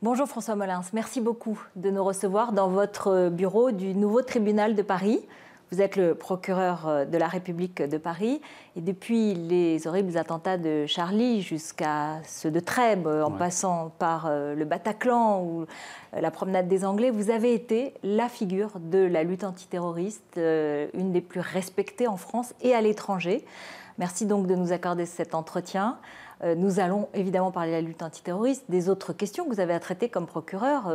Bonjour François Molins, merci beaucoup de nous recevoir dans votre bureau du nouveau tribunal de Paris. Vous êtes le procureur de la République de Paris et depuis les horribles attentats de Charlie jusqu'à ceux de Trèbes, en passant par le Bataclan ou la promenade des Anglais, vous avez été la figure de la lutte antiterroriste, une des plus respectées en France et à l'étranger. Merci donc de nous accorder cet entretien. Nous allons évidemment parler de la lutte antiterroriste, des autres questions que vous avez à traiter comme procureur,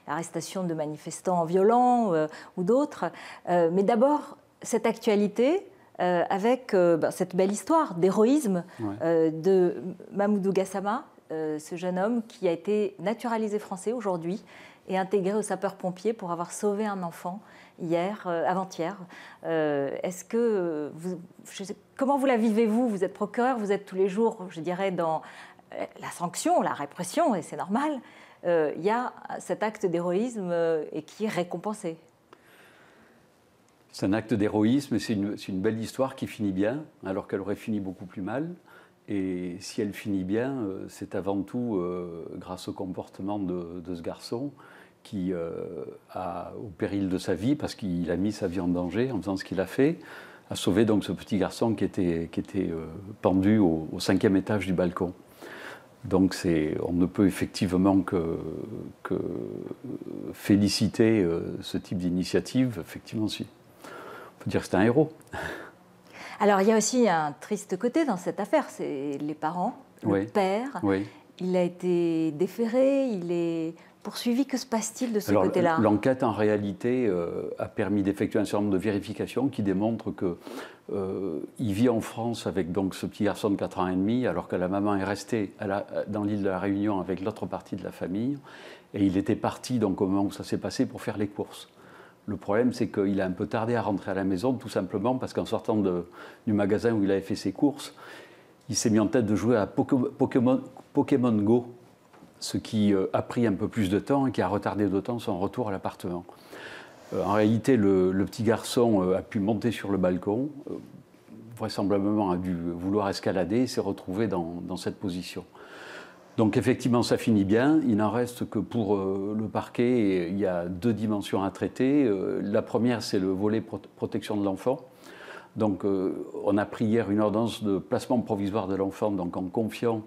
l'arrestation de manifestants violents ou d'autres. Mais d'abord, cette actualité avec cette belle histoire d'héroïsme de Mamoudou Gassama, ce jeune homme qui a été naturalisé français aujourd'hui et intégré aux sapeurs-pompiers pour avoir sauvé un enfant avant-hier. Comment vous la vivez-vous? Vous êtes procureur, vous êtes tous les jours, je dirais, dans la sanction, la répression, et c'est normal. Il y a cet acte d'héroïsme et qui est récompensé. C'est un acte d'héroïsme et c'est une belle histoire qui finit bien, alors qu'elle aurait fini beaucoup plus mal. Et si elle finit bien, c'est avant tout grâce au comportement de ce garçon qui, au péril de sa vie, parce qu'il a mis sa vie en danger en faisant ce qu'il a fait, a sauvé donc ce petit garçon qui était pendu au 5e étage du balcon. Donc on ne peut effectivement que féliciter ce type d'initiative. Effectivement, si. On peut dire que c'est un héros. Alors, il y a aussi un triste côté dans cette affaire, c'est les parents, le père. Oui. Il a été déféré, il est poursuivi. Que se passe-t-il de ce côté-là? L'enquête, en réalité, a permis d'effectuer un certain nombre de vérifications qui démontrent qu'il vit en France avec donc, ce petit garçon de 4 ans et demi, alors que la maman est restée dans l'île de la Réunion avec l'autre partie de la famille. Et il était parti donc, au moment où ça s'est passé pour faire les courses. Le problème, c'est qu'il a un peu tardé à rentrer à la maison, tout simplement parce qu'en sortant du magasin où il avait fait ses courses, il s'est mis en tête de jouer à Pokémon Go, ce qui a pris un peu plus de temps et qui a retardé d'autant son retour à l'appartement. En réalité, le petit garçon a pu monter sur le balcon, vraisemblablement a dû vouloir escalader et s'est retrouvé dans cette position. Donc effectivement, ça finit bien. Il n'en reste que pour le parquet, il y a 2 dimensions à traiter. La première, c'est le volet protection de l'enfant. Donc on a pris hier une ordonnance de placement provisoire de l'enfant, donc en confiant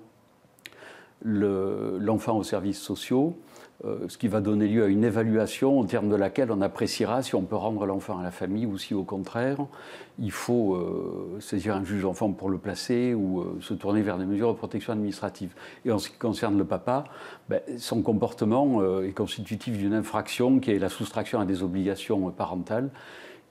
l'enfant aux services sociaux, ce qui va donner lieu à une évaluation au terme de laquelle on appréciera si on peut rendre l'enfant à la famille ou si au contraire il faut saisir un juge d'enfant pour le placer ou se tourner vers des mesures de protection administrative. Et en ce qui concerne le papa, son comportement est constitutif d'une infraction qui est la soustraction à des obligations parentales,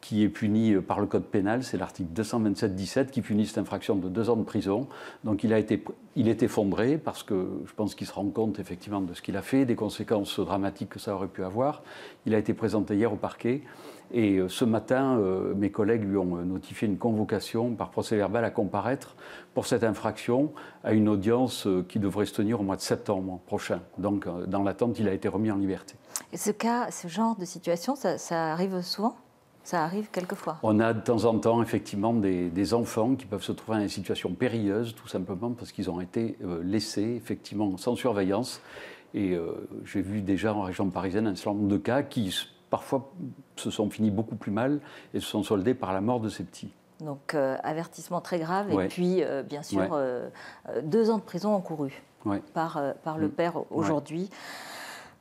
qui est puni par le code pénal, c'est l'article 227-17 qui punit cette infraction de 2 ans de prison. Donc il est effondré parce que je pense qu'il se rend compte effectivement de ce qu'il a fait, des conséquences dramatiques que ça aurait pu avoir. Il a été présenté hier au parquet et ce matin, mes collègues lui ont notifié une convocation par procès-verbal à comparaître pour cette infraction à une audience qui devrait se tenir au mois de septembre prochain. Donc dans l'attente, il a été remis en liberté. Et ce genre de situation, ça arrive souvent? Ça arrive quelquefois. On a de temps en temps effectivement des enfants qui peuvent se trouver dans une situation périlleuse, tout simplement parce qu'ils ont été laissés effectivement sans surveillance. Et j'ai vu déjà en région parisienne un certain nombre de cas qui parfois se sont finis beaucoup plus mal et se sont soldés par la mort de ces petits. Donc avertissement très grave et puis bien sûr 2 ans de prison encourus par le père aujourd'hui.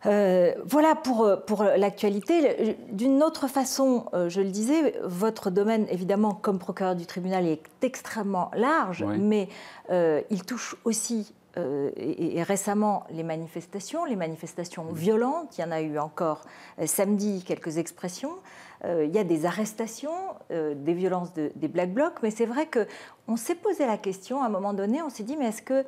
Voilà pour l'actualité. D'une autre façon, je le disais, votre domaine, évidemment, comme procureur du tribunal, est extrêmement large, mais il touche aussi, et récemment, les manifestations violentes. Il y en a eu encore samedi quelques expressions. Il y a des arrestations, des violences des Black Blocs, mais c'est vrai qu'on s'est posé la question, à un moment donné, on s'est dit, mais est-ce que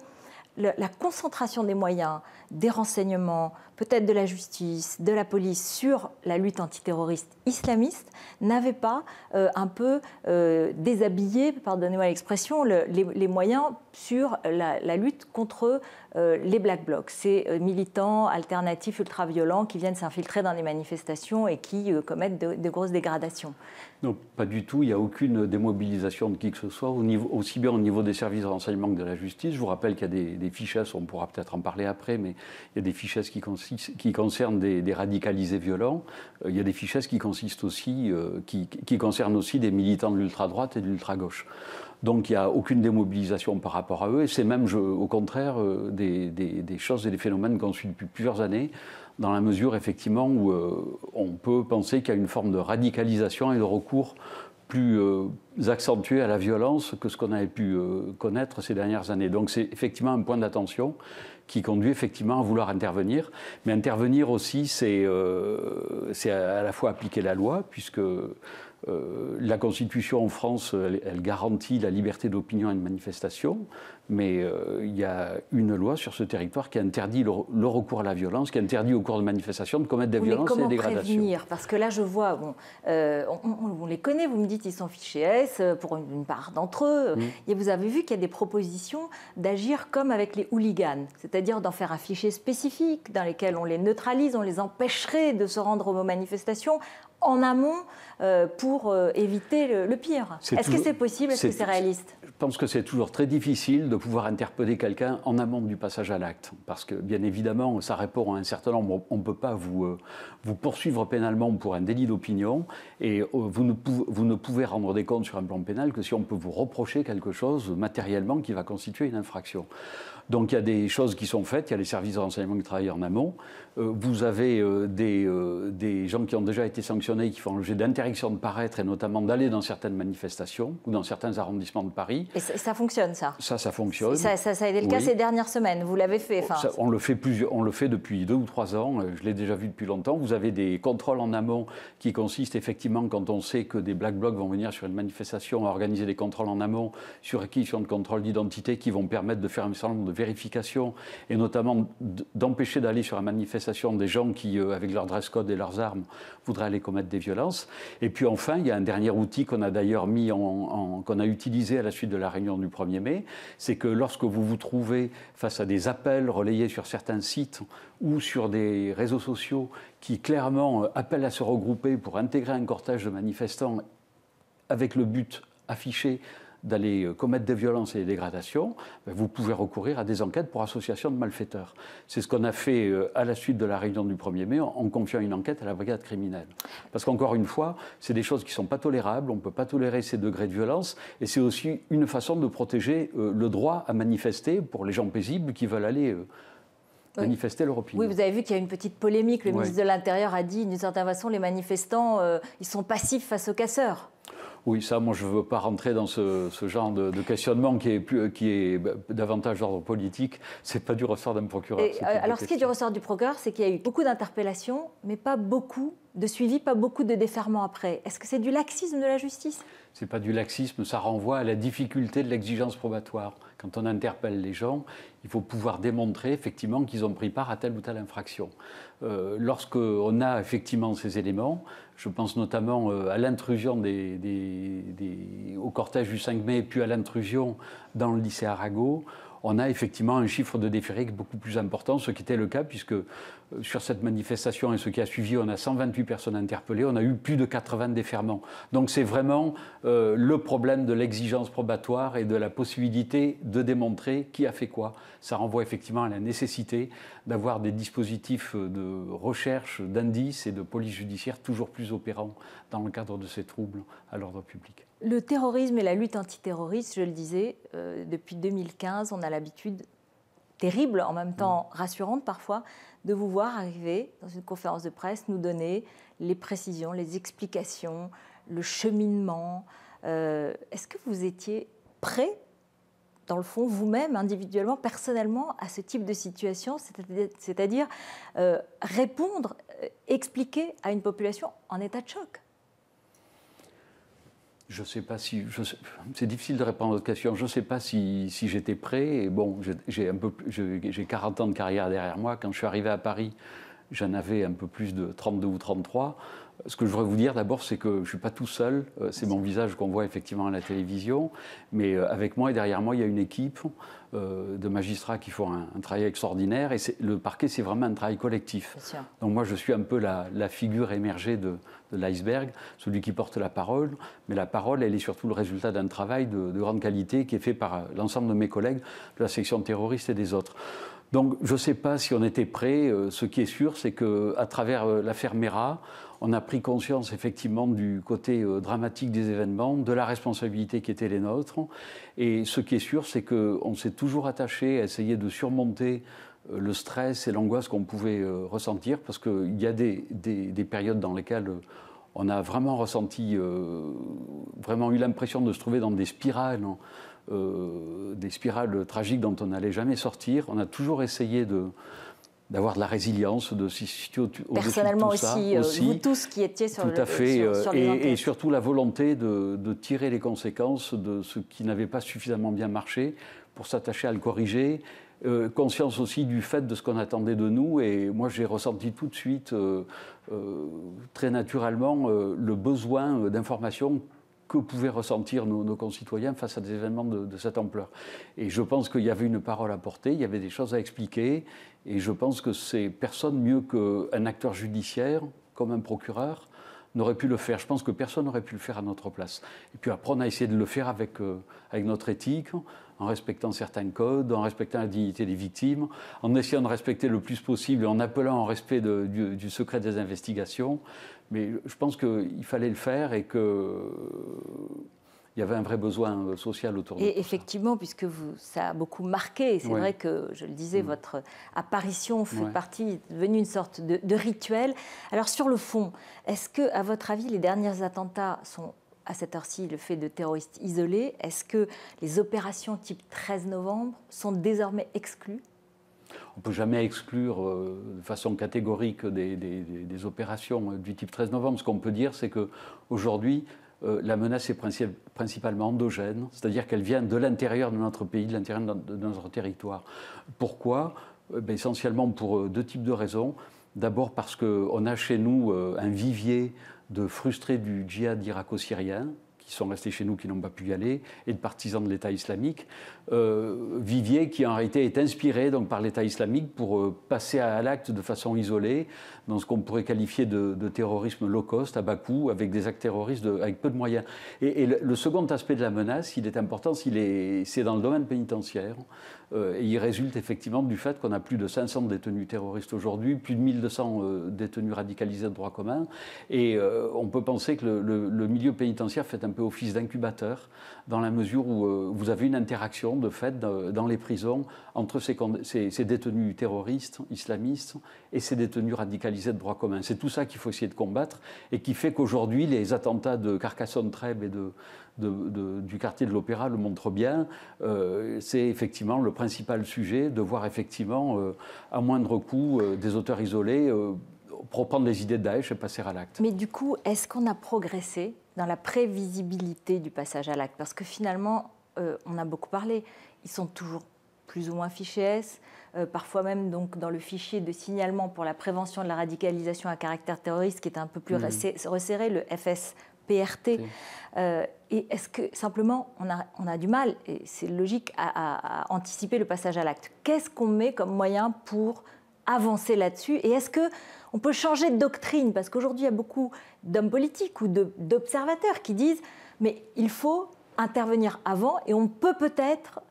la concentration des moyens, des renseignements, peut-être de la justice, de la police sur la lutte antiterroriste islamiste n'avait pas un peu déshabillé, pardonnez-moi l'expression, les moyens sur la lutte contre les Black Blocs, ces militants alternatifs ultra-violents qui viennent s'infiltrer dans les manifestations et qui commettent de grosses dégradations. Non, pas du tout. Il n'y a aucune démobilisation de qui que ce soit, aussi bien au niveau des services de renseignement que de la justice. Je vous rappelle qu'il y a des des fichesses, on pourra peut-être en parler après, mais il y a des fichesses qui concernent des radicalisés violents. Il y a des fichesses qui consistent aussi, qui concernent aussi des militants de l'ultra-droite et de l'ultra-gauche. Donc il n'y a aucune démobilisation par rapport à eux, et c'est même, au contraire, des choses et des phénomènes qu'on suit depuis plusieurs années, dans la mesure, effectivement, où on peut penser qu'il y a une forme de radicalisation et de recours plus accentué à la violence que ce qu'on avait pu connaître ces dernières années. Donc c'est effectivement un point d'attention qui conduit effectivement à vouloir intervenir. Mais intervenir aussi, c'est à la fois appliquer la loi, puisque la Constitution en France, elle garantit la liberté d'opinion et de manifestation, mais il y a une loi sur ce territoire qui interdit le recours à la violence, qui interdit au cours de manifestations de commettre des violences et des dégradations. Mais comment prévenir ? Parce que là, je vois, bon, on les connaît, vous me dites ils sont fichés S, pour une part d'entre eux, et vous avez vu qu'il y a des propositions d'agir comme avec les hooligans, c'est-à-dire d'en faire un fichier spécifique dans lequel on les neutralise, on les empêcherait de se rendre aux manifestations en amont pour éviter le pire. Est-ce que c'est possible ? Est-ce que c'est réaliste ? Je pense que c'est toujours très difficile de pouvoir interpeller quelqu'un en amont du passage à l'acte. Parce que, bien évidemment, ça répond à un certain nombre. On ne peut pas vous poursuivre pénalement pour un délit d'opinion. Et vous ne pouvez rendre des comptes sur un plan pénal que si on peut vous reprocher quelque chose matériellement qui va constituer une infraction. Donc il y a des choses qui sont faites, il y a les services de renseignement qui travaillent en amont. Vous avez des gens qui ont déjà été sanctionnés, qui font l'objet d'interdiction de paraître et notamment d'aller dans certaines manifestations ou dans certains arrondissements de Paris. Et ça fonctionne, ça ? Ça fonctionne. Ça a été le cas ces dernières semaines, vous l'avez fait on le fait depuis 2 ou 3 ans, je l'ai déjà vu depuis longtemps. Vous avez des contrôles en amont qui consistent effectivement, quand on sait que des Black Blocs vont venir sur une manifestation, à organiser des contrôles en amont sur réquisition de contrôle d'identité qui vont permettre de faire un certain nombre de vérification et notamment d'empêcher d'aller sur la manifestation des gens qui, avec leur dress code et leurs armes, voudraient aller commettre des violences. Et puis enfin, il y a un dernier outil qu'on a d'ailleurs qu'on a utilisé à la suite de la réunion du 1er mai, c'est que lorsque vous vous trouvez face à des appels relayés sur certains sites ou sur des réseaux sociaux qui clairement appellent à se regrouper pour intégrer un cortège de manifestants avec le but affiché d'aller commettre des violences et des dégradations, vous pouvez recourir à des enquêtes pour association de malfaiteurs. C'est ce qu'on a fait à la suite de la réunion du 1er mai en confiant une enquête à la brigade criminelle. Parce qu'encore une fois, c'est des choses qui ne sont pas tolérables, on ne peut pas tolérer ces degrés de violence, et c'est aussi une façon de protéger le droit à manifester pour les gens paisibles qui veulent aller manifester leur opinion. Oui, vous avez vu qu'il y a une petite polémique. Le ministre de l'Intérieur a dit, d'une certaine façon, les manifestants, ils sont passifs face aux casseurs. Oui, ça, moi, je ne veux pas rentrer dans ce genre de questionnement qui est davantage d'ordre politique. Ce n'est pas du ressort d'un procureur. Alors, ce qui est du ressort du procureur, c'est qu'il y a eu beaucoup d'interpellations, mais pas beaucoup de suivi, pas beaucoup de déferments après. Est-ce que c'est du laxisme de la justice ? Ce n'est pas du laxisme, ça renvoie à la difficulté de l'exigence probatoire. Quand on interpelle les gens, il faut pouvoir démontrer effectivement qu'ils ont pris part à telle ou telle infraction. Lorsqu'on a effectivement ces éléments, je pense notamment à l'intrusion au cortège du 5 mai, puis à l'intrusion dans le lycée Arago, on a effectivement un chiffre de déférés beaucoup plus important, ce qui était le cas, puisque sur cette manifestation et ce qui a suivi, on a 128 personnes interpellées, on a eu plus de 80 déferments. Donc c'est vraiment le problème de l'exigence probatoire et de la possibilité de démontrer qui a fait quoi. Ça renvoie effectivement à la nécessité d'avoir des dispositifs de recherche, d'indices et de police judiciaire toujours plus opérants dans le cadre de ces troubles à l'ordre public. Le terrorisme et la lutte antiterroriste, je le disais, depuis 2015, on a l'habitude, terrible, en même temps rassurante parfois, de vous voir arriver dans une conférence de presse, nous donner les précisions, les explications, le cheminement. Est-ce que vous étiez prêt, dans le fond, vous-même, individuellement, personnellement, à ce type de situation, c'est-à-dire répondre, expliquer à une population en état de choc ? Je ne sais pas si... c'est difficile de répondre à votre question. Je ne sais pas si j'étais prêt. Et bon, j'ai 40 ans de carrière derrière moi. Quand je suis arrivé à Paris, j'en avais un peu plus de 32 ou 33. Ce que je voudrais vous dire d'abord, c'est que je ne suis pas tout seul. C'est mon visage qu'on voit effectivement à la télévision. Mais avec moi et derrière moi, il y a une équipe de magistrats qui font un travail extraordinaire. Et le parquet, c'est vraiment un travail collectif. Donc moi, je suis un peu la figure émergée de l'iceberg, celui qui porte la parole. Mais la parole, elle est surtout le résultat d'un travail de grande qualité qui est fait par l'ensemble de mes collègues de la section terroriste et des autres. Donc je ne sais pas si on était prêt. Ce qui est sûr, c'est qu'à travers l'affaire Mera, on a pris conscience effectivement du côté dramatique des événements, de la responsabilité qui était les nôtres. Et ce qui est sûr, c'est qu'on s'est toujours attaché à essayer de surmonter le stress et l'angoisse qu'on pouvait ressentir, parce qu'il y a des périodes dans lesquelles on a vraiment ressenti, vraiment eu l'impression de se trouver dans des spirales tragiques dont on n'allait jamais sortir. On a toujours essayé d'avoir de la résilience, de se situer au-dessus de tout ça. Personnellement aussi, vous tous qui étiez sur tout à fait, sur les enquêtes. Et surtout la volonté de tirer les conséquences de ce qui n'avait pas suffisamment bien marché pour s'attacher à le corriger. Conscience aussi du fait de ce qu'on attendait de nous. Et moi, j'ai ressenti tout de suite, très naturellement, le besoin d'information que pouvaient ressentir nos concitoyens face à des événements de cette ampleur. Et je pense qu'il y avait une parole à porter, il y avait des choses à expliquer, et je pense que c'est personne mieux qu'un acteur judiciaire, comme un procureur, n'aurait pu le faire. Je pense que personne n'aurait pu le faire à notre place. Et puis après, on a essayé de le faire avec notre éthique, en respectant certains codes, en respectant la dignité des victimes, en essayant de respecter le plus possible, en appelant en respect du secret des investigations. Mais je pense qu'il fallait le faire et qu'il y avait un vrai besoin social autour de ça. Et effectivement, puisque ça a beaucoup marqué, c'est vrai que, je le disais, votre apparition fait partie, est devenue une sorte de rituel. Alors sur le fond, est-ce que, à votre avis, les derniers attentats sont à cette heure-ci le fait de terroristes isolés? Est-ce que les opérations type 13 novembre sont désormais exclues? On ne peut jamais exclure de façon catégorique des opérations du type 13 novembre. Ce qu'on peut dire, c'est qu'aujourd'hui, la menace est principalement endogène, c'est-à-dire qu'elle vient de l'intérieur de notre pays, de l'intérieur de notre territoire. Pourquoi ? Essentiellement pour deux types de raisons. D'abord parce qu'on a chez nous un vivier de frustrés du djihad irako-syrien, qui sont restés chez nous, qui n'ont pas pu y aller, et de partisans de l'État islamique. Vivier qui en réalité est inspiré donc, par l'État islamique pour passer à l'acte de façon isolée, dans ce qu'on pourrait qualifier de terrorisme low cost, à bas coût, avec des actes terroristes avec peu de moyens. Et le second aspect de la menace, il est important, c'est dans le domaine pénitentiaire. Et il résulte effectivement du fait qu'on a plus de 500 détenus terroristes aujourd'hui, plus de 1200 détenus radicalisés de droit commun. Et on peut penser que le milieu pénitentiaire fait un peu office d'incubateur, dans la mesure où vous avez une interaction de fait dans les prisons entre ces détenus terroristes, islamistes, et ces détenus radicalisés de droit commun. C'est tout ça qu'il faut essayer de combattre et qui fait qu'aujourd'hui, les attentats de Carcassonne-Trèbes et du quartier de l'Opéra le montrent bien. C'est effectivement le principal sujet, de voir effectivement, à moindre coût, des auteurs isolés pour prendre les idées de Daesh et passer à l'acte. Mais du coup, est-ce qu'on a progressé dans la prévisibilité du passage à l'acte? Parce que finalement, on a beaucoup parlé, ils sont toujours plus ou moins fichés S, parfois même donc, dans le fichier de signalement pour la prévention de la radicalisation à caractère terroriste, qui est un peu plus resserré, le FSPRT. Et est-ce que simplement on a du mal, et c'est logique, à anticiper le passage à l'acte? Qu'est-ce qu'on met comme moyen pour avancer là-dessus? Et est-ce qu'on peut changer de doctrine? Parce qu'aujourd'hui, il y a beaucoup d'hommes politiques ou d'observateurs qui disent « mais il faut intervenir avant et on peut peut-être,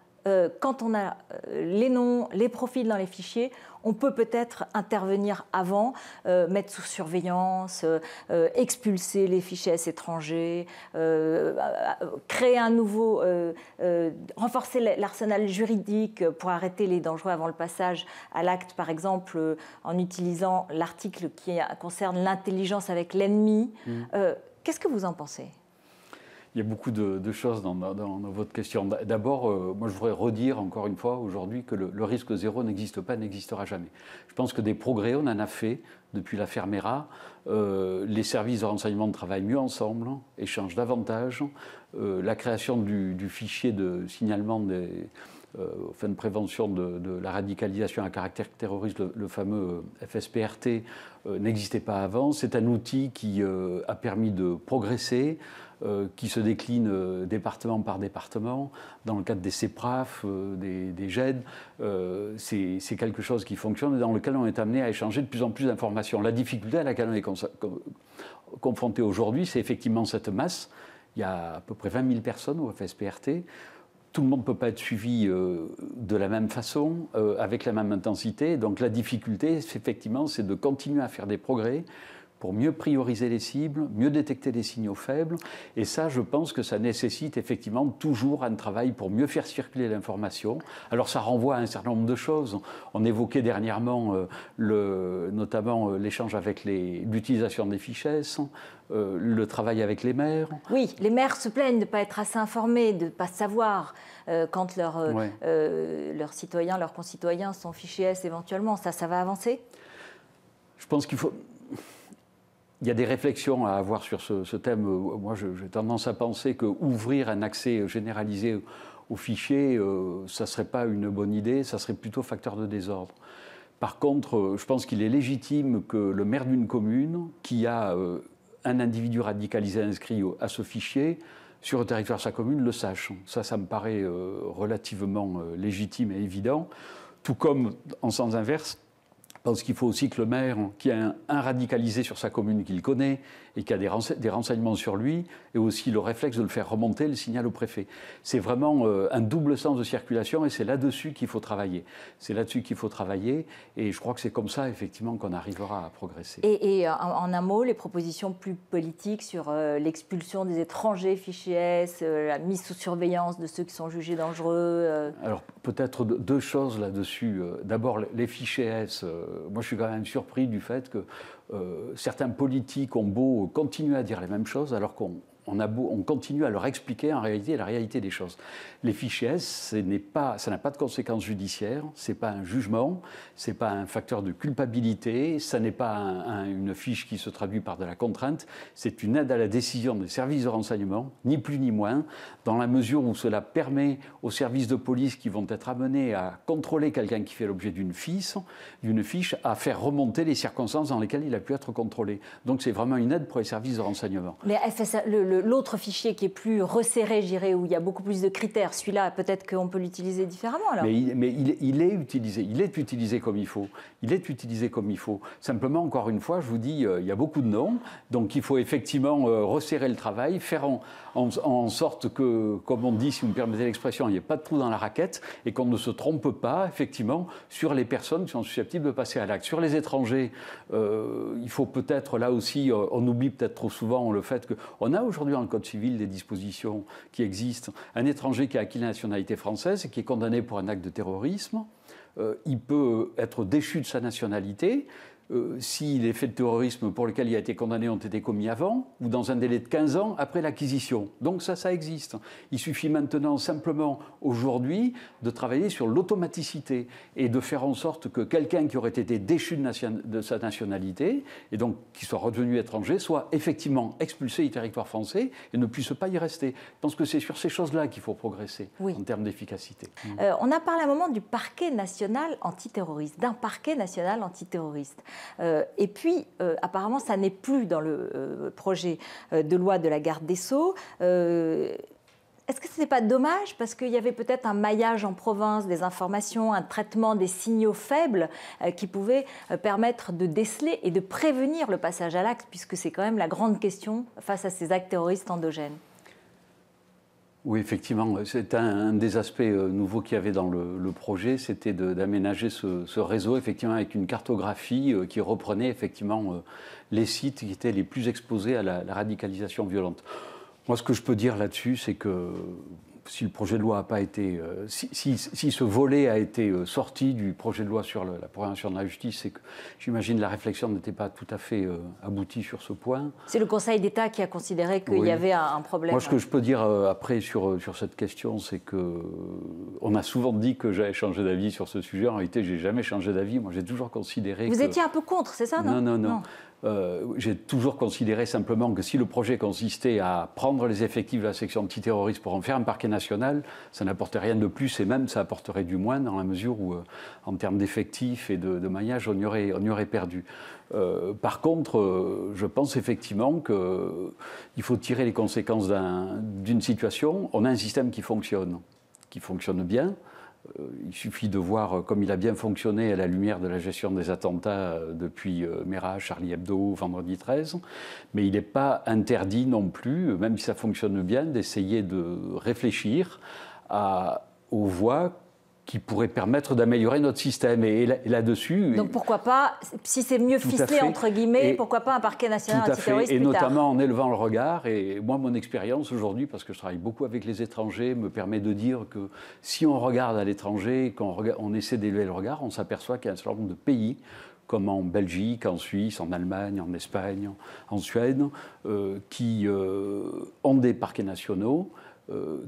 quand on a les noms, les profils dans les fichiers, on peut peut-être intervenir avant, mettre sous surveillance, expulser les fichiers S étrangers, créer un nouveau, renforcer l'arsenal juridique pour arrêter les dangereux avant le passage à l'acte, par exemple, en utilisant l'article qui concerne l'intelligence avec l'ennemi. Qu'est-ce que vous en pensez ? Il y a beaucoup de choses dans votre question. D'abord, moi je voudrais redire encore une fois aujourd'hui que le risque zéro n'existe pas, n'existera jamais. Je pense que des progrès, on en a fait depuis l'affaire Mera. Les services de renseignement travaillent mieux ensemble, échangent davantage. La création du fichier de signalement de prévention de la radicalisation à caractère terroriste, le fameux FSPRT, n'existait pas avant. C'est un outil qui a permis de progresser, qui se décline département par département, dans le cadre des CEPRAF, des GED. C'est quelque chose qui fonctionne et dans lequel on est amené à échanger de plus en plus d'informations. La difficulté à laquelle on est confronté aujourd'hui, c'est effectivement cette masse. Il y a à peu près 20 000 personnes au FSPRT. Tout le monde ne peut pas être suivi de la même façon, avec la même intensité. Donc la difficulté, effectivement, c'est de continuer à faire des progrès pour mieux prioriser les cibles, mieux détecter les signaux faibles. Et ça, je pense que ça nécessite effectivement toujours un travail pour mieux faire circuler l'information. Alors ça renvoie à un certain nombre de choses. On évoquait dernièrement notamment l'échange avec l'utilisation des fichiers, le travail avec les maires. Oui, les maires se plaignent de ne pas être assez informés, de ne pas savoir quand leurs citoyens, leurs concitoyens sont fichés S éventuellement. Ça va avancer ? Je pense qu'il faut... Il y a des réflexions à avoir sur ce thème. Moi, j'ai tendance à penser qu'ouvrir un accès généralisé aux fichiers, ça ne serait pas une bonne idée, ça serait plutôt facteur de désordre. Par contre, je pense qu'il est légitime que le maire d'une commune, qui a un individu radicalisé inscrit à ce fichier, sur le territoire de sa commune, le sache. Ça me paraît relativement légitime et évident. Tout comme, en sens inverse, je pense qu'il faut aussi que le maire, qui a un radicalisé sur sa commune qu'il connaît et qui a des renseignements sur lui, ait aussi le réflexe de le faire remonter, le signal au préfet. C'est vraiment un double sens de circulation et c'est là-dessus qu'il faut travailler. C'est là-dessus qu'il faut travailler et je crois que c'est comme ça, effectivement, qu'on arrivera à progresser. Et en un mot, les propositions plus politiques sur l'expulsion des étrangers fichés S, la mise sous surveillance de ceux qui sont jugés dangereux Alors, peut-être deux choses là-dessus. D'abord, les fichiers S. Moi, je suis quand même surpris du fait que certains politiques ont beau continuer à dire les mêmes choses alors qu'on continue à leur expliquer en réalité la réalité des choses. Les fichiers S, ça n'a pas de conséquences judiciaires, ce n'est pas un jugement, ce n'est pas un facteur de culpabilité, ça n'est pas une fiche qui se traduit par de la contrainte, c'est une aide à la décision des services de renseignement, ni plus ni moins, dans la mesure où cela permet aux services de police qui vont être amenés à contrôler quelqu'un qui fait l'objet d'une fiche, à faire remonter les circonstances dans lesquelles il a pu être contrôlé. Donc c'est vraiment une aide pour les services de renseignement. Mais l'autre fichier qui est plus resserré, je dirais, où il y a beaucoup plus de critères, celui-là, peut-être qu'on peut l'utiliser différemment alors. Mais il est utilisé comme il faut. Il est utilisé comme il faut. Simplement, encore une fois, je vous dis, il y a beaucoup de noms, donc il faut effectivement resserrer le travail, faire en sorte que, comme on dit, si vous me permettez l'expression, il n'y ait pas de trou dans la raquette et qu'on ne se trompe pas, effectivement, sur les personnes qui sont susceptibles de passer à l'acte. Sur les étrangers, il faut peut-être, là aussi, on oublie peut-être trop souvent le fait qu'on a aujourd'hui dans le Code civil des dispositions qui existent. Un étranger qui a acquis la nationalité française et qui est condamné pour un acte de terrorisme, il peut être déchu de sa nationalité si les faits de terrorisme pour lesquels il a été condamné ont été commis avant ou dans un délai de 15 ans après l'acquisition. Donc ça existe. Il suffit maintenant simplement aujourd'hui de travailler sur l'automaticité et de faire en sorte que quelqu'un qui aurait été déchu de sa nationalité et donc qui soit redevenu étranger soit effectivement expulsé du territoire français et ne puisse pas y rester. Je pense que c'est sur ces choses-là qu'il faut progresser en termes d'efficacité. On a parlé à un moment du parquet national antiterroriste, d'un parquet national antiterroriste. Et puis, apparemment, ça n'est plus dans le projet de loi de la garde des Sceaux. Est-ce que ce n'est pas dommage parce qu'il y avait peut-être un maillage en province des informations, un traitement des signaux faibles qui pouvait permettre de déceler et de prévenir le passage à l'acte, puisque c'est quand même la grande question face à ces actes terroristes endogènes? Oui, effectivement, c'est un des aspects nouveaux qu'il y avait dans le projet, c'était d'aménager ce réseau, effectivement, avec une cartographie qui reprenait effectivement les sites qui étaient les plus exposés à la radicalisation violente. Moi, ce que je peux dire là-dessus, c'est que si le projet de loi n'a pas été... si ce volet a été sorti du projet de loi sur la prévention de la justice, c'est que j'imagine la réflexion n'était pas tout à fait aboutie sur ce point. C'est le Conseil d'État qui a considéré qu'il y avait un problème. Moi, ce que je peux dire après sur cette question, c'est qu'on a souvent dit que j'avais changé d'avis sur ce sujet. En réalité, je n'ai jamais changé d'avis. Moi, j'ai toujours considéré Vous étiez un peu contre, c'est ça, non? Non. J'ai toujours considéré simplement que si le projet consistait à prendre les effectifs de la section antiterroriste pour en faire un parquet national, ça n'apportait rien de plus et même ça apporterait du moins dans la mesure où, en termes d'effectifs et de maillage, on y aurait perdu. Par contre, je pense effectivement qu'il faut tirer les conséquences d'une situation. On a un système qui fonctionne bien. Il suffit de voir comme il a bien fonctionné à la lumière de la gestion des attentats depuis Mera, Charlie Hebdo, vendredi 13. Mais il n'est pas interdit non plus, même si ça fonctionne bien, d'essayer de réfléchir aux voies qui pourraient permettre d'améliorer notre système. Et là-dessus... Donc pourquoi pas, si c'est mieux ficelé, entre guillemets, pourquoi pas un parquet national antiterroriste plus tard. Et notamment en élevant le regard. Et moi, mon expérience aujourd'hui, parce que je travaille beaucoup avec les étrangers, me permet de dire que si on regarde à l'étranger, on essaie d'élever le regard, on s'aperçoit qu'il y a un certain nombre de pays, comme en Belgique, en Suisse, en Allemagne, en Espagne, en Suède, qui ont des parquets nationaux,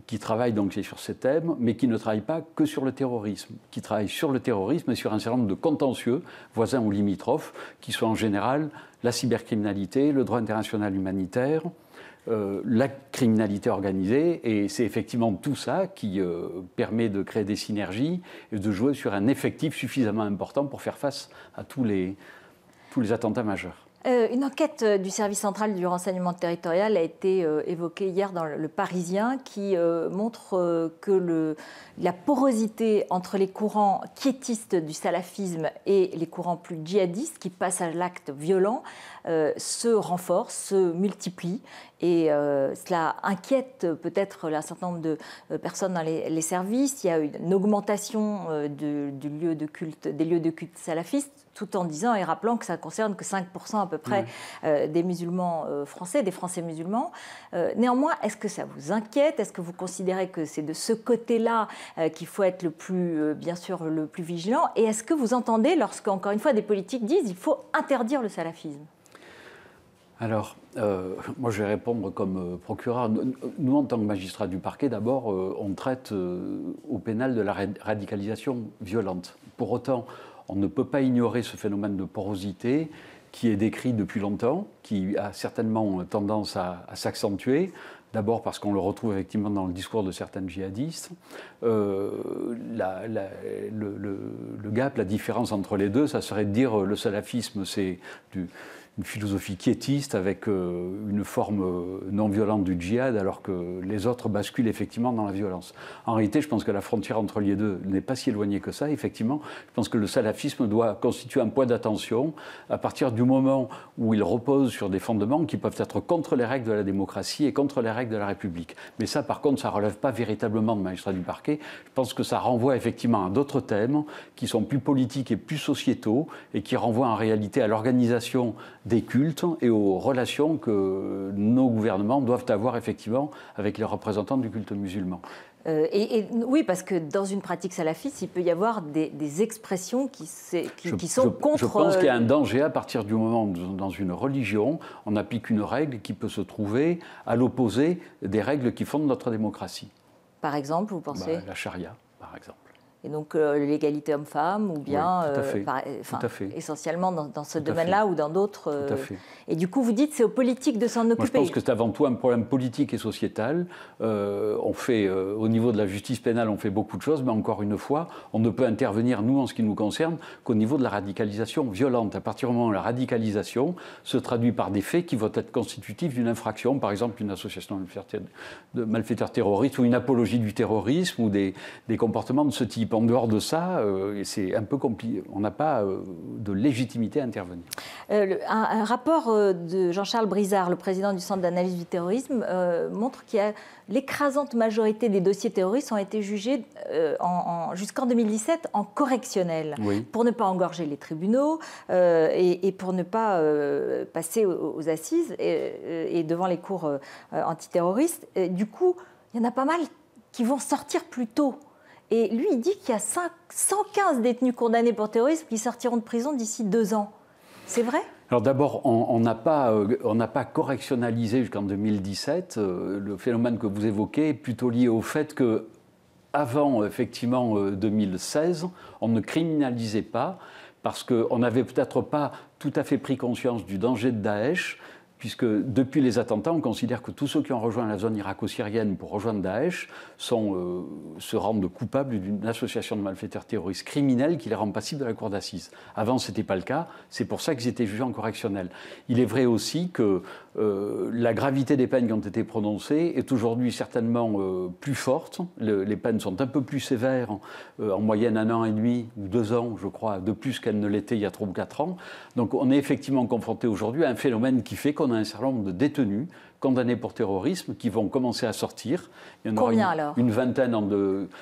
qui travaillent donc sur ces thèmes, mais qui ne travaillent pas que sur le terrorisme, qui travaillent sur le terrorisme et sur un certain nombre de contentieux, voisins ou limitrophes, qui sont en général la cybercriminalité, le droit international humanitaire, la criminalité organisée, et c'est effectivement tout ça qui permet de créer des synergies et de jouer sur un effectif suffisamment important pour faire face à tous les attentats majeurs. Une enquête du service central du renseignement territorial a été évoquée hier dans Le Parisien qui montre que la porosité entre les courants quiétistes du salafisme et les courants plus djihadistes qui passent à l'acte violent se renforce, se multiplie. Et cela inquiète peut-être un certain nombre de personnes dans les services. Il y a une augmentation des lieux de culte salafistes, tout en disant et rappelant que ça ne concerne que 5% à peu près des musulmans français, des Français musulmans. Néanmoins, est-ce que ça vous inquiète? Est-ce que vous considérez que c'est de ce côté-là qu'il faut être bien sûr le plus vigilant? Et est-ce que vous entendez, lorsqu'encore une fois des politiques disent qu'il faut interdire le salafisme? Alors, moi je vais répondre comme procureur. Nous, en tant que magistrats du parquet, d'abord, on traite au pénal de la radicalisation violente. Pour autant, on ne peut pas ignorer ce phénomène de porosité qui est décrit depuis longtemps, qui a certainement tendance à s'accentuer. D'abord parce qu'on le retrouve effectivement dans le discours de certains djihadistes. Le gap, la différence entre les deux, ça serait de dire le salafisme, c'est une philosophie quiétiste avec une forme non violente du djihad, alors que les autres basculent effectivement dans la violence. En réalité, je pense que la frontière entre les deux n'est pas si éloignée que ça. Effectivement, je pense que le salafisme doit constituer un point d'attention à partir du moment où il repose sur des fondements qui peuvent être contre les règles de la démocratie et contre les règles de la République. Mais ça, par contre, ça ne relève pas véritablement de magistrat du parquet. Je pense que ça renvoie effectivement à d'autres thèmes qui sont plus politiques et plus sociétaux et qui renvoient en réalité à l'organisation des cultes et aux relations que nos gouvernements doivent avoir effectivement avec les représentants du culte musulman. Oui, parce que dans une pratique salafiste, il peut y avoir des expressions qui sont contre... Je pense qu'il y a un danger à partir du moment où, dans une religion, on applique une règle qui peut se trouver à l'opposé des règles qui fondent notre démocratie. Par exemple, vous pensez La charia, par exemple. Et donc l'égalité homme-femme, ou bien oui, tout à fait. Essentiellement dans ce domaine-là ou dans d'autres. Tout à fait. Et du coup, vous dites c'est aux politiques de s'en occuper. Moi, je pense que c'est avant tout un problème politique et sociétal. On fait, au niveau de la justice pénale, on fait beaucoup de choses, mais encore une fois, on ne peut intervenir, nous, en ce qui nous concerne, qu'au niveau de la radicalisation violente. À partir du moment où la radicalisation se traduit par des faits qui vont être constitutifs d'une infraction, par exemple une association de malfaiteurs terroristes ou une apologie du terrorisme ou des comportements de ce type. En dehors de ça, c'est un peu compliqué. On n'a pas de légitimité à intervenir. Un rapport de Jean-Charles Brizard, le président du Centre d'analyse du terrorisme, montre qu'il y a l'écrasante majorité des dossiers terroristes ont été jugés jusqu'en 2017 en correctionnel, pour ne pas engorger les tribunaux et pour ne pas passer aux assises et devant les cours antiterroristes. Du coup, il y en a pas mal qui vont sortir plus tôt. Et lui, il dit qu'il y a 115 détenus condamnés pour terrorisme qui sortiront de prison d'ici 2 ans. C'est vrai ? Alors d'abord, on n'a pas correctionnalisé jusqu'en 2017. Le phénomène que vous évoquez est plutôt lié au fait qu'avant, effectivement, 2016, on ne criminalisait pas, parce qu'on n'avait peut-être pas tout à fait pris conscience du danger de Daesh, puisque depuis les attentats, on considère que tous ceux qui ont rejoint la zone irako-syrienne pour rejoindre Daesh se rendent coupables d'une association de malfaiteurs terroristes criminels qui les rend passibles de la cour d'assises. Avant, ce n'était pas le cas, c'est pour ça qu'ils étaient jugés en correctionnel. Il est vrai aussi que la gravité des peines qui ont été prononcées est aujourd'hui certainement plus forte. Les peines sont un peu plus sévères, en moyenne 1 an et demi ou 2 ans, je crois, de plus qu'elles ne l'étaient il y a 3 ou 4 ans. Donc on est effectivement confronté aujourd'hui à un phénomène qui fait qu'on a un certain nombre de détenus condamnés pour terrorisme qui vont commencer à sortir. Il y en aura une vingtaine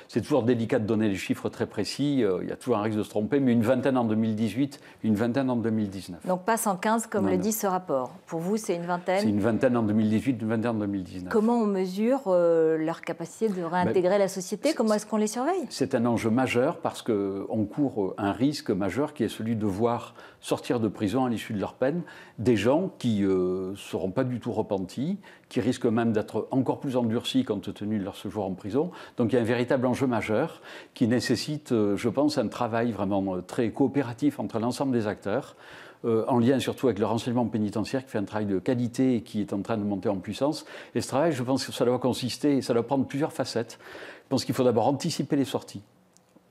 c'est toujours délicat de donner des chiffres très précis, il y a toujours un risque de se tromper, mais une vingtaine en 2018, une vingtaine en 2019. Donc pas 115 comme le dit ce rapport. Pour vous, c'est une vingtaine? C'est une vingtaine en 2018, une vingtaine en 2019. Comment on mesure leur capacité de réintégrer la société? Comment est-ce qu'on les surveille? C'est un enjeu majeur parce qu'on court un risque majeur qui est celui de voir sortir de prison à l'issue de leur peine des gens qui ne seront pas du tout repentis, qui risquent même d'être encore plus endurcis compte tenu de leur séjour en prison. Donc il y a un véritable enjeu majeur qui nécessite, je pense, un travail vraiment très coopératif entre l'ensemble des acteurs, en lien surtout avec le renseignement pénitentiaire qui fait un travail de qualité et qui est en train de monter en puissance. Et ce travail, je pense que ça doit consister, ça doit prendre plusieurs facettes. Je pense qu'il faut d'abord anticiper les sorties.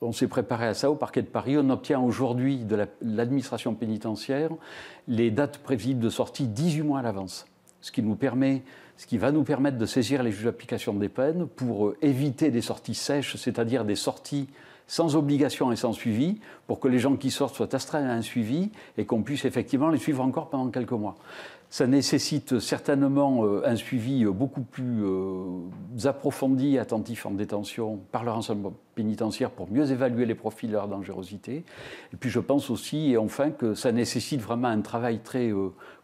On s'est préparé à ça au parquet de Paris. On obtient aujourd'hui de l'administration pénitentiaire les dates prévisibles de sortie 18 mois à l'avance. Ce qui va nous permettre de saisir les juges d'application des peines pour éviter des sorties sèches, c'est-à-dire des sorties sans obligation et sans suivi, pour que les gens qui sortent soient astreints à un suivi et qu'on puisse effectivement les suivre encore pendant quelques mois. Ça nécessite certainement un suivi beaucoup plus approfondi et attentif en détention par le renseignement pénitentiaire pour mieux évaluer les profils de leur dangerosité. Et puis je pense aussi, et enfin, que ça nécessite vraiment un travail très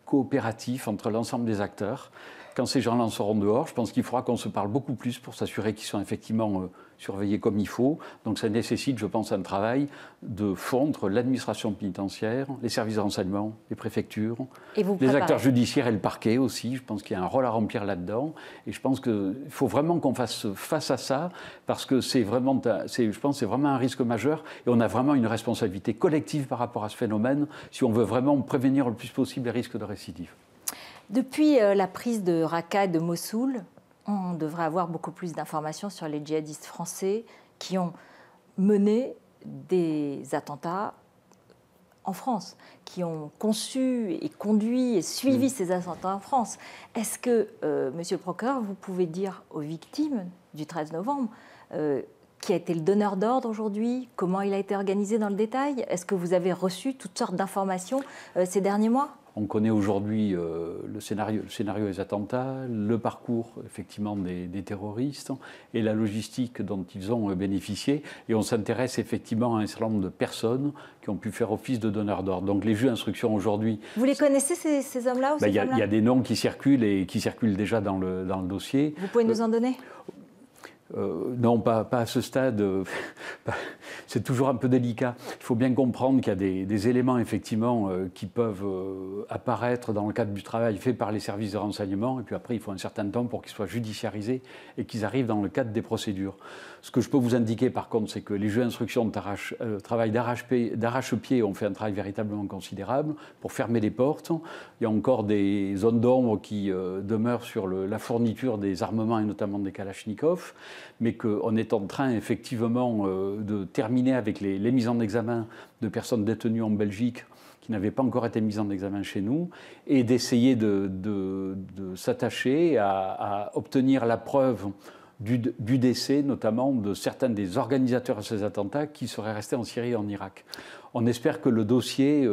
coopératif entre l'ensemble des acteurs. Quand ces gens-là en seront dehors, je pense qu'il faudra qu'on se parle beaucoup plus pour s'assurer qu'ils sont effectivement surveillés comme il faut. Donc ça nécessite, je pense, un travail de fond entre l'administration pénitentiaire, les services de renseignement, les préfectures, les acteurs judiciaires et le parquet aussi. Je pense qu'il y a un rôle à remplir là-dedans. Et je pense qu'il faut vraiment qu'on fasse face à ça parce que je pense que c'est vraiment un risque majeur et on a vraiment une responsabilité collective par rapport à ce phénomène si on veut vraiment prévenir le plus possible les risques de récidive. Depuis la prise de Raqqa et de Mossoul, on devrait avoir beaucoup plus d'informations sur les djihadistes français qui ont mené des attentats en France, qui ont conçu et conduit et suivi ces attentats en France. Est-ce que, monsieur le procureur, vous pouvez dire aux victimes du 13 novembre qui a été le donneur d'ordre aujourd'hui, comment il a été organisé dans le détail? Est-ce que vous avez reçu toutes sortes d'informations ces derniers mois? On connaît aujourd'hui le scénario des attentats, le parcours effectivement des terroristes et la logistique dont ils ont bénéficié. Et on s'intéresse effectivement à un certain nombre de personnes qui ont pu faire office de donneurs d'ordre. Donc les juges d'instruction aujourd'hui... Vous les connaissez ces hommes-là ou ces femmes-là? Il y a des noms qui circulent et qui circulent déjà dans le dossier. Vous pouvez nous en donner? Non, pas à ce stade. C'est toujours un peu délicat. Il faut bien comprendre qu'il y a des éléments, effectivement, qui peuvent apparaître dans le cadre du travail fait par les services de renseignement. Et puis après, il faut un certain temps pour qu'ils soient judiciarisés et qu'ils arrivent dans le cadre des procédures. Ce que je peux vous indiquer, par contre, c'est que les juges d'instruction travail d'arrache-pied ont fait un travail véritablement considérable pour fermer les portes. Il y a encore des zones d'ombre qui demeurent sur la fourniture des armements et notamment des kalachnikovs, mais qu'on est en train effectivement de terminer avec les mises en examen de personnes détenues en Belgique qui n'avaient pas encore été mises en examen chez nous, et d'essayer de s'attacher à obtenir la preuve du décès, notamment de certains des organisateurs de ces attentats qui seraient restés en Syrie et en Irak. On espère que le dossier...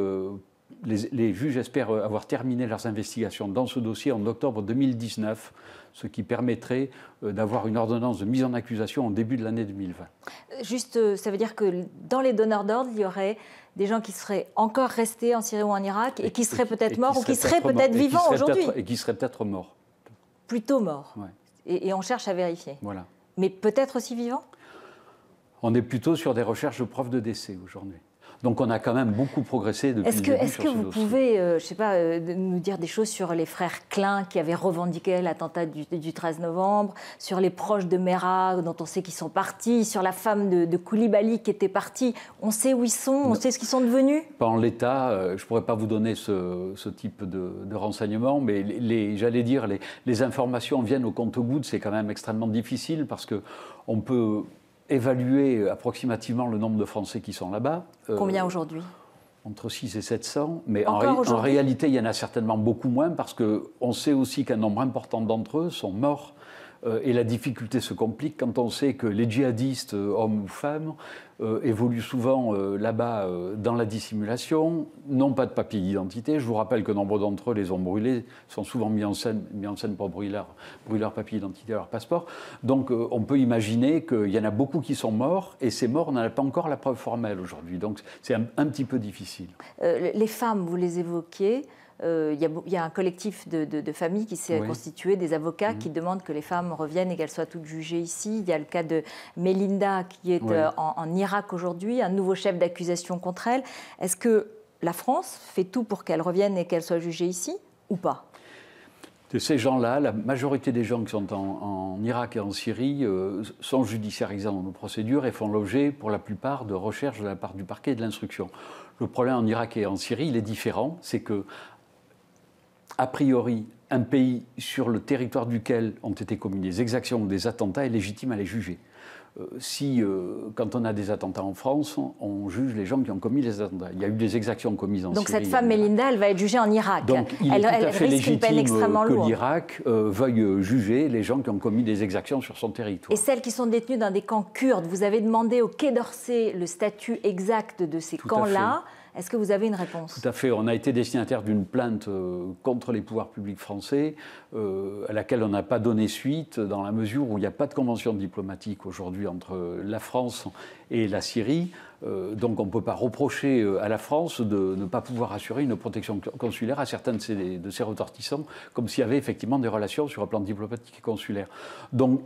Les juges espèrent avoir terminé leurs investigations dans ce dossier en octobre 2019, ce qui permettrait d'avoir une ordonnance de mise en accusation au début de l'année 2020. Juste, ça veut dire que dans les donneurs d'ordre, il y aurait des gens qui seraient encore restés en Syrie ou en Irak et qui seraient peut-être morts ou qui seraient peut-être vivants aujourd'hui. Et qui seraient peut-être morts. Plutôt morts. Ouais. Et on cherche à vérifier. Voilà. Mais peut-être aussi vivants? On est plutôt sur des recherches de preuves de décès aujourd'hui. Donc on a quand même beaucoup progressé depuis le début sur ce dossier. Est-ce que vous pouvez, je sais pas, nous dire des choses sur les frères Klein qui avaient revendiqué l'attentat du 13 novembre, sur les proches de Merah dont on sait qu'ils sont partis, sur la femme de Koulibaly qui était partie? On sait où ils sont, on sait ce qu'ils sont devenus? Pas en l'état, je ne pourrais pas vous donner ce type de renseignements, mais j'allais dire, les informations viennent au compte-gouttes, c'est quand même extrêmement difficile parce qu'on peut évaluer approximativement le nombre de Français qui sont là-bas. Combien aujourd'hui? Entre 6 et 700, mais en réalité, il y en a certainement beaucoup moins parce qu'on sait aussi qu'un nombre important d'entre eux sont morts. Et la difficulté se complique quand on sait que les djihadistes, hommes ou femmes, évoluent souvent là-bas dans la dissimulation, n'ont pas de papier d'identité. Je vous rappelle que nombre d'entre eux les ont brûlés, sont souvent mis en scène pour brûler leur papier d'identité, leur passeport. Donc on peut imaginer qu'il y en a beaucoup qui sont morts, et ces morts, on n'en a pas encore la preuve formelle aujourd'hui. Donc c'est un petit peu difficile. Les femmes, vous les évoquiez. Il y a un collectif de familles qui s'est constitué, des avocats qui demandent que les femmes reviennent et qu'elles soient toutes jugées ici. Il y a le cas de Melinda qui est en Irak aujourd'hui, un nouveau chef d'accusation contre elle. Est-ce que la France fait tout pour qu'elles reviennent et qu'elles soient jugées ici ou pas? De ces gens-là, la majorité des gens qui sont en Irak et en Syrie sont judiciarisés dans nos procédures et font l'objet, pour la plupart, de recherches de la part du parquet et de l'instruction. Le problème en Irak et en Syrie, il est différent, c'est que a priori, un pays sur le territoire duquel ont été commis des exactions ou des attentats est légitime à les juger. Quand on a des attentats en France, on juge les gens qui ont commis les attentats. Il y a eu des exactions commises en Syrie. Donc cette femme Melinda, elle va être jugée en Irak. Donc il est tout à fait légitime que l'Irak veuille juger les gens qui ont commis des exactions sur son territoire. Et celles qui sont détenues dans des camps kurdes, vous avez demandé au Quai d'Orsay le statut exact de ces camps-là. Est-ce que vous avez une réponse? Tout à fait. On a été destinataire d'une plainte contre les pouvoirs publics français à laquelle on n'a pas donné suite dans la mesure où il n'y a pas de convention diplomatique aujourd'hui entre la France et la Syrie. Donc on ne peut pas reprocher à la France de ne pas pouvoir assurer une protection consulaire à certains de ses ressortissants, comme s'il y avait effectivement des relations sur un plan diplomatique et consulaire. Donc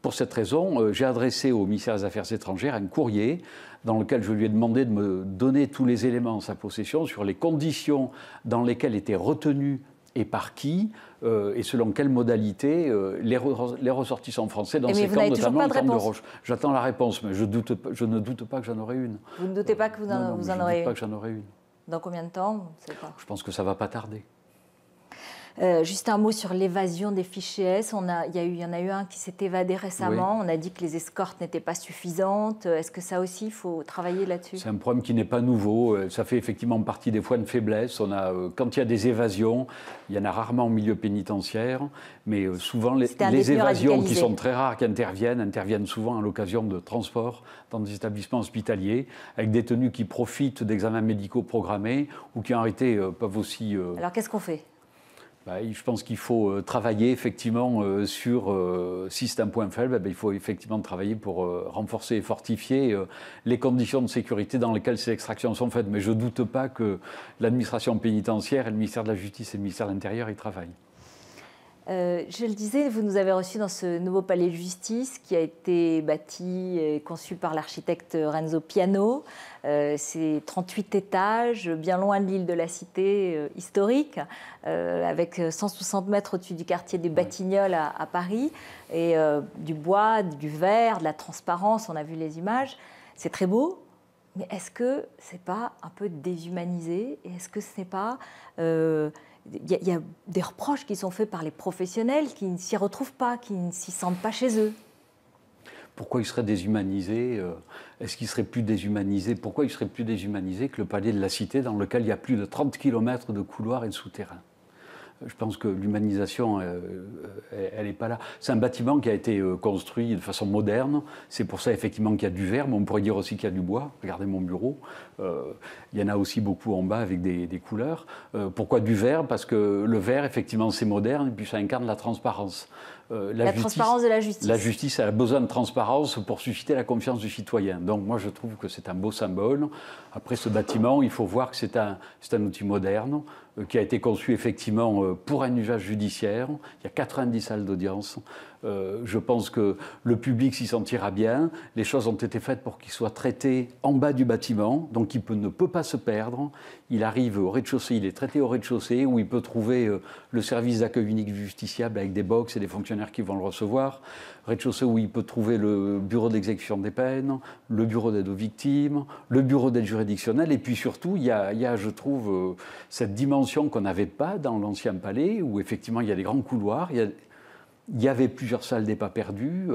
pour cette raison, j'ai adressé au ministère des Affaires étrangères un courrier dans lequel je lui ai demandé de me donner tous les éléments en sa possession sur les conditions dans lesquelles étaient retenus et par qui, et selon quelles modalités les ressortissants français dans ces camps, notamment le camp de Roche. J'attends la réponse, mais je ne doute pas que j'en aurai une. Vous ne doutez pas que vous en aurez une? Je ne doute pas que j'en aurai une. Dans combien de temps? Je pense que ça ne va pas tarder. Juste un mot sur l'évasion des fichiers S. Il y en a eu un qui s'est évadé récemment. On a dit que les escortes n'étaient pas suffisantes. Est-ce que ça aussi, il faut travailler là-dessus? C'est un problème qui n'est pas nouveau. Ça fait effectivement partie des fois de faiblesse. Quand il y a des évasions, il y en a rarement au milieu pénitentiaire, mais souvent les évasions qui sont très rares, qui interviennent souvent à l'occasion de transports dans des établissements hospitaliers, avec des détenus qui profitent d'examens médicaux programmés ou qui en réalité peuvent aussi... Alors qu'est-ce qu'on fait? Je pense qu'il faut travailler effectivement sur, si c'est un point faible, il faut effectivement travailler pour renforcer et fortifier les conditions de sécurité dans lesquelles ces extractions sont faites. Mais je ne doute pas que l'administration pénitentiaire et le ministère de la Justice et le ministère de l'Intérieur y travaillent. Je le disais, vous nous avez reçus dans ce nouveau palais de justice qui a été bâti et conçu par l'architecte Renzo Piano. C'est 38 étages, bien loin de l'île de la Cité historique, avec 160 mètres au-dessus du quartier des Batignolles à Paris, et du bois, du verre, de la transparence, on a vu les images. C'est très beau, mais est-ce que ce n'est pas un peu déshumanisé? Et est-ce que ce n'est pas... Il y a des reproches qui sont faits par les professionnels qui ne s'y retrouvent pas, qui ne s'y sentent pas chez eux. Pourquoi il serait déshumanisé? Est-ce qu'il serait plus déshumanisé? Pourquoi il serait plus déshumanisé que le palais de la Cité, dans lequel il y a plus de 30 km de couloirs et de souterrains? Je pense que l'humanisation, elle n'est pas là. C'est un bâtiment qui a été construit de façon moderne. C'est pour ça, effectivement, qu'il y a du verre, mais on pourrait dire aussi qu'il y a du bois. Regardez mon bureau. Il y en a aussi beaucoup en bas avec des couleurs. Pourquoi du verre? Parce que le verre, effectivement, c'est moderne et puis ça incarne la transparence. Transparence de la justice. La justice a besoin de transparence pour susciter la confiance du citoyen. Donc moi, je trouve que c'est un beau symbole. Après, ce bâtiment, il faut voir que c'est un outil moderne qui a été conçu effectivement pour un usage judiciaire. Il y a 90 salles d'audience. Je pense que le public s'y sentira bien. Les choses ont été faites pour qu'il soit traité en bas du bâtiment, donc il ne peut pas se perdre. Il arrive au rez-de-chaussée, il est traité au rez-de-chaussée, où il peut trouver le service d'accueil unique du justiciable avec des box et des fonctionnaires qui vont le recevoir. Rez-de-chaussée où il peut trouver le bureau d'exécution des peines, le bureau d'aide aux victimes, le bureau d'aide juridictionnelle. Et puis surtout, il y a je trouve, cette dimension qu'on n'avait pas dans l'ancien palais, où effectivement il y a des grands couloirs. Il y avait plusieurs salles des pas perdus,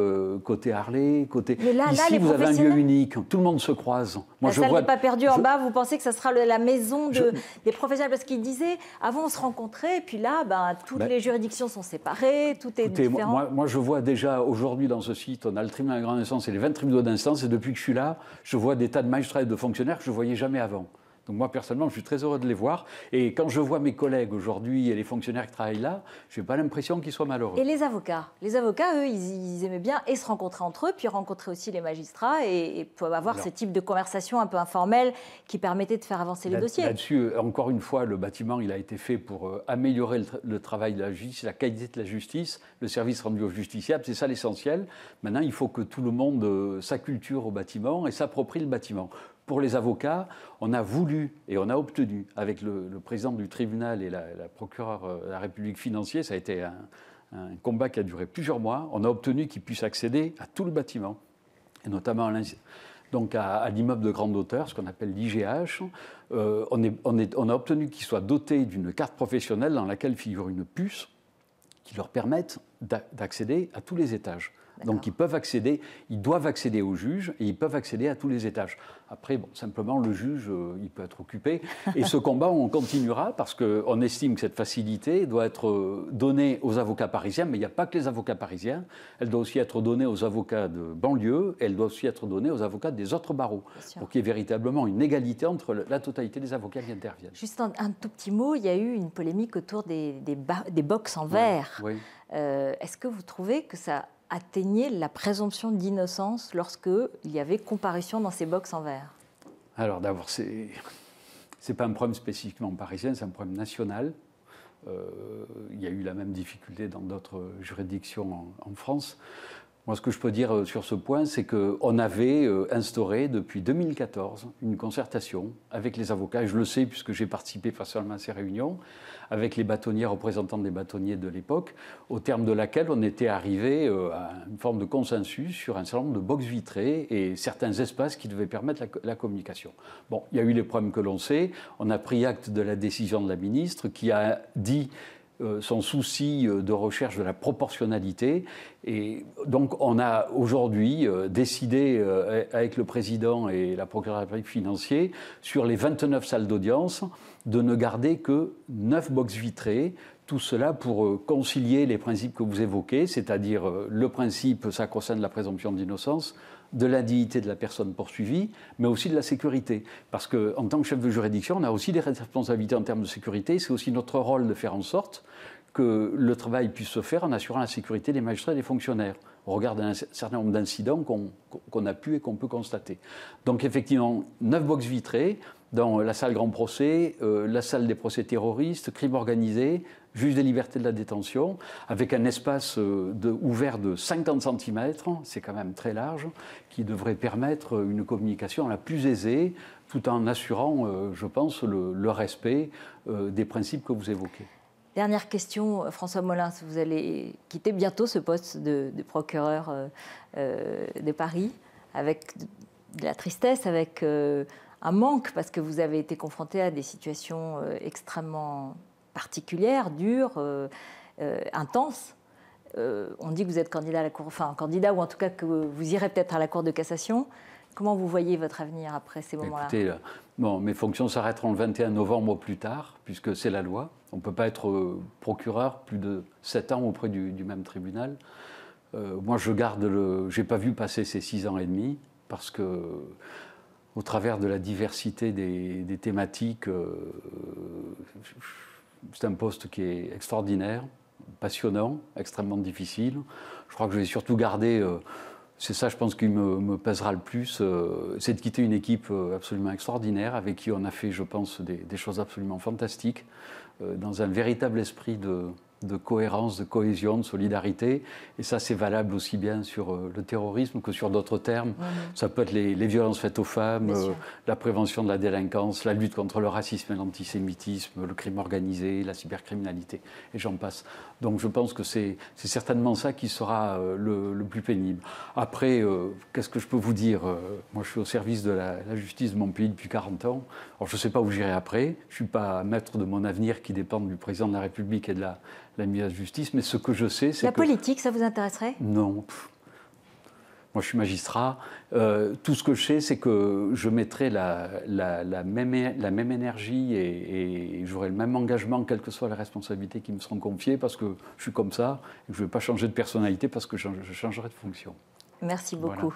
côté Harley, côté... Mais là, ici, vous avez un lieu unique, tout le monde se croise. Moi, salle des pas perdus en bas, vous pensez que ça sera la maison des professionnels? Parce qu'ils disaient, avant on se rencontrait, et puis là, toutes les juridictions sont séparées, tout est différent. Moi, je vois déjà aujourd'hui dans ce site, on a le tribunal de grande instance et les 20 tribunaux d'instance, et depuis que je suis là, je vois des tas de magistrats et de fonctionnaires que je ne voyais jamais avant. Donc moi, personnellement, je suis très heureux de les voir. Et quand je vois mes collègues aujourd'hui et les fonctionnaires qui travaillent là, je n'ai pas l'impression qu'ils soient malheureux. Et les avocats? Les avocats, eux, ils aimaient bien et se rencontrer entre eux, puis rencontrer aussi les magistrats et peuvent avoir ce type de conversation un peu informelle qui permettait de faire avancer les dossiers. Là-dessus, encore une fois, le bâtiment, il a été fait pour améliorer le travail de la justice, la qualité de la justice, le service rendu aux justiciables, c'est ça l'essentiel. Maintenant, il faut que tout le monde s'acculture au bâtiment et s'approprie le bâtiment. Pour les avocats, on a voulu et on a obtenu, avec le président du tribunal et la procureure de la République financier, ça a été un combat qui a duré plusieurs mois, on a obtenu qu'ils puissent accéder à tout le bâtiment, et notamment donc à l'immeuble de grande hauteur, ce qu'on appelle l'IGH. On a obtenu qu'ils soient dotés d'une carte professionnelle dans laquelle figure une puce qui leur permette d'accéder à tous les étages. Donc ils doivent accéder au juge et ils peuvent accéder à tous les étages. Après, simplement, le juge, il peut être occupé. Et ce combat, on continuera parce qu'on estime que cette facilité doit être donnée aux avocats parisiens, mais il n'y a pas que les avocats parisiens. Elle doit aussi être donnée aux avocats de banlieue, et elle doit aussi être donnée aux avocats des autres barreaux, pour qu'il y ait véritablement une égalité entre la totalité des avocats qui interviennent. Juste un tout petit mot, il y a eu une polémique autour des box en verre. Oui. Est-ce que vous trouvez que ça atteignait la présomption d'innocence lorsqu'il y avait comparution dans ces box en verre? Alors d'abord, c'est pas un problème spécifiquement parisien, c'est un problème national. Il y a eu la même difficulté dans d'autres juridictions en France. Moi, ce que je peux dire sur ce point, c'est qu'on avait instauré depuis 2014 une concertation avec les avocats, et je le sais puisque j'ai participé personnellement à ces réunions, avec les bâtonniers, représentants des bâtonniers de l'époque, au terme de laquelle on était arrivé à une forme de consensus sur un certain nombre de box vitrées et certains espaces qui devaient permettre la communication. Bon, il y a eu les problèmes que l'on sait. On a pris acte de la décision de la ministre qui a dit son souci de recherche de la proportionnalité. Et donc, on a aujourd'hui décidé, avec le président et la procureure de la République financier, sur les 29 salles d'audience, de ne garder que 9 box vitrées. Tout cela pour concilier les principes que vous évoquez, c'est-à-dire le principe sacro-saint de la présomption d'innocence, de l'indignité de la personne poursuivie, mais aussi de la sécurité. Parce qu'en tant que chef de juridiction, on a aussi des responsabilités en termes de sécurité. C'est aussi notre rôle de faire en sorte que le travail puisse se faire en assurant la sécurité des magistrats et des fonctionnaires, au regard d'un certain nombre d'incidents qu'on a pu et qu'on peut constater. Donc effectivement, 9 box vitrées dans la salle grand procès, la salle des procès terroristes, crimes organisés, juge des libertés de la détention, avec un espace ouvert de 50 cm, c'est quand même très large, qui devrait permettre une communication la plus aisée, tout en assurant, je pense, le respect des principes que vous évoquez. Dernière question, François Molins, vous allez quitter bientôt ce poste de procureur de Paris, avec de la tristesse, avec un manque, parce que vous avez été confronté à des situations extrêmement particulière, dure, intense. On dit que vous êtes candidat à la Cour, enfin candidat, ou en tout cas que vous irez peut-être à la Cour de cassation. Comment vous voyez votre avenir après ces moments-là? Écoutez, mes fonctions s'arrêteront le 21 novembre au plus tard, puisque c'est la loi. On ne peut pas être procureur plus de 7 ans auprès du même tribunal. Moi, je n'ai pas vu passer ces 6 ans et demi, parce que au travers de la diversité des thématiques, c'est un poste qui est extraordinaire, passionnant, extrêmement difficile. Je crois que je vais surtout garder, c'est ça je pense qui me pèsera le plus, c'est de quitter une équipe absolument extraordinaire avec qui on a fait, je pense, des choses absolument fantastiques, dans un véritable esprit de de cohérence, de cohésion, de solidarité. Et ça, c'est valable aussi bien sur le terrorisme que sur d'autres termes. Ça peut être les violences faites aux femmes, la prévention de la délinquance, la lutte contre le racisme et l'antisémitisme, le crime organisé, la cybercriminalité, et j'en passe. Donc je pense que c'est certainement ça qui sera le plus pénible. Après, qu'est-ce que je peux vous dire? Moi, je suis au service de la justice de mon pays depuis 40 ans. Alors, je ne sais pas où j'irai après. Je ne suis pas maître de mon avenir qui dépend du président de la République et de la ministre de la Justice. Mais ce que je sais, c'est que... La politique, ça vous intéresserait? Non. Moi, je suis magistrat. Tout ce que je sais, c'est que je mettrai la même énergie et j'aurai le même engagement, quelles que soient les responsabilités qui me seront confiées, parce que je suis comme ça et que je ne vais pas changer de personnalité parce que je changerai de fonction. Merci beaucoup. Voilà.